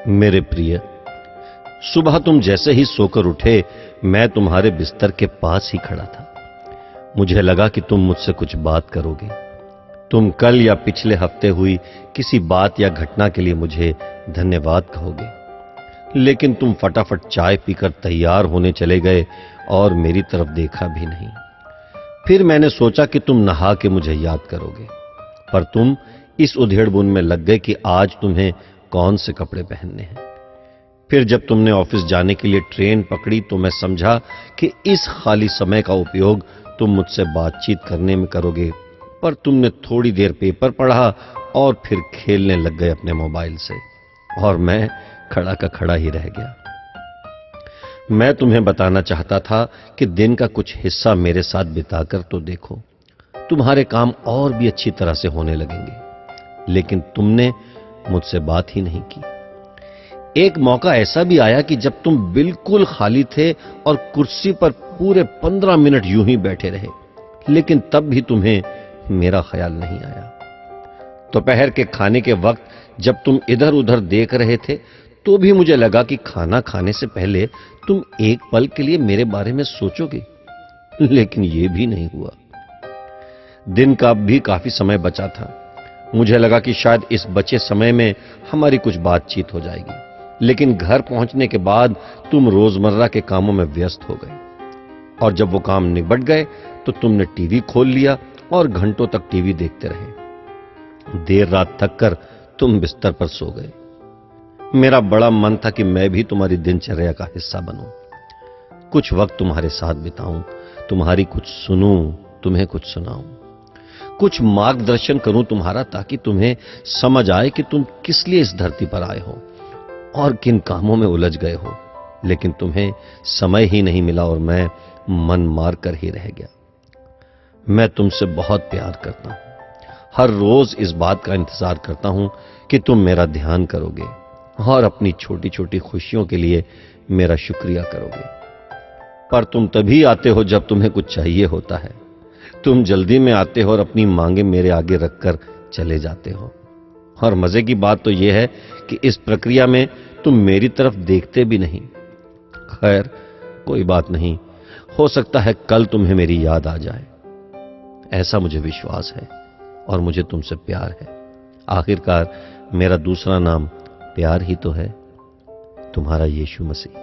मेरे प्रिय, सुबह तुम जैसे ही सोकर उठे, मैं तुम्हारे बिस्तर के पास ही खड़ा था। मुझे लगा कि तुम मुझसे कुछ बात करोगे। तुम कल या पिछले हफ्ते हुई किसी बात या घटना के लिए मुझे धन्यवाद कहोगे, लेकिन तुम फटाफट चाय पीकर तैयार होने चले गए और मेरी तरफ देखा भी नहीं। फिर मैंने सोचा कि तुम नहा के मुझे याद करोगे, पर तुम इस उधेड़बुन में लग गए कि आज तुम्हें कौन से कपड़े पहनने हैं। फिर जब तुमने ऑफिस जाने के लिए ट्रेन पकड़ी तो मैं समझा कि इस खाली समय का उपयोग तुम मुझसे बातचीत करने में करोगे, पर तुमने थोड़ी देर पेपर पढ़ा और फिर खेलने लग गए अपने मोबाइल से, और मैं खड़ा का खड़ा ही रह गया। मैं तुम्हें बताना चाहता था कि दिन का कुछ हिस्सा मेरे साथ बिताकर तो देखो, तुम्हारे काम और भी अच्छी तरह से होने लगेंगे, लेकिन तुमने मुझसे बात ही नहीं की। एक मौका ऐसा भी आया कि जब तुम बिल्कुल खाली थे और कुर्सी पर पूरे 15 मिनट यूं ही बैठे रहे, लेकिन तब भी तुम्हें मेरा ख्याल नहीं आया। दोपहर के खाने के वक्त जब तुम इधर उधर देख रहे थे तो भी मुझे लगा कि खाना खाने से पहले तुम एक पल के लिए मेरे बारे में सोचोगे, लेकिन यह भी नहीं हुआ। दिन का भी काफी समय बचा था। मुझे लगा कि शायद इस बचे समय में हमारी कुछ बातचीत हो जाएगी, लेकिन घर पहुंचने के बाद तुम रोजमर्रा के कामों में व्यस्त हो गए, और जब वो काम निबट गए तो तुमने टीवी खोल लिया और घंटों तक टीवी देखते रहे। देर रात थक कर तुम बिस्तर पर सो गए। मेरा बड़ा मन था कि मैं भी तुम्हारी दिनचर्या का हिस्सा बनूं, कुछ वक्त तुम्हारे साथ बिताऊं, तुम्हारी कुछ सुनूं, तुम्हें कुछ सुनाऊं, कुछ मार्गदर्शन करूं तुम्हारा, ताकि तुम्हें समझ आए कि तुम किस लिए इस धरती पर आए हो और किन कामों में उलझ गए हो। लेकिन तुम्हें समय ही नहीं मिला और मैं मन मार कर ही रह गया। मैं तुमसे बहुत प्यार करता हूं, हर रोज इस बात का इंतजार करता हूं कि तुम मेरा ध्यान करोगे और अपनी छोटी छोटी खुशियों के लिए मेरा शुक्रिया करोगे। पर तुम तभी आते हो जब तुम्हें कुछ चाहिए होता है। तुम जल्दी में आते हो और अपनी मांगे मेरे आगे रखकर चले जाते हो। और मजे की बात तो यह है कि इस प्रक्रिया में तुम मेरी तरफ देखते भी नहीं। खैर, कोई बात नहीं, हो सकता है कल तुम्हें मेरी याद आ जाए। ऐसा मुझे विश्वास है और मुझे तुमसे प्यार है। आखिरकार मेरा दूसरा नाम प्यार ही तो है, तुम्हारा यीशु मसीह।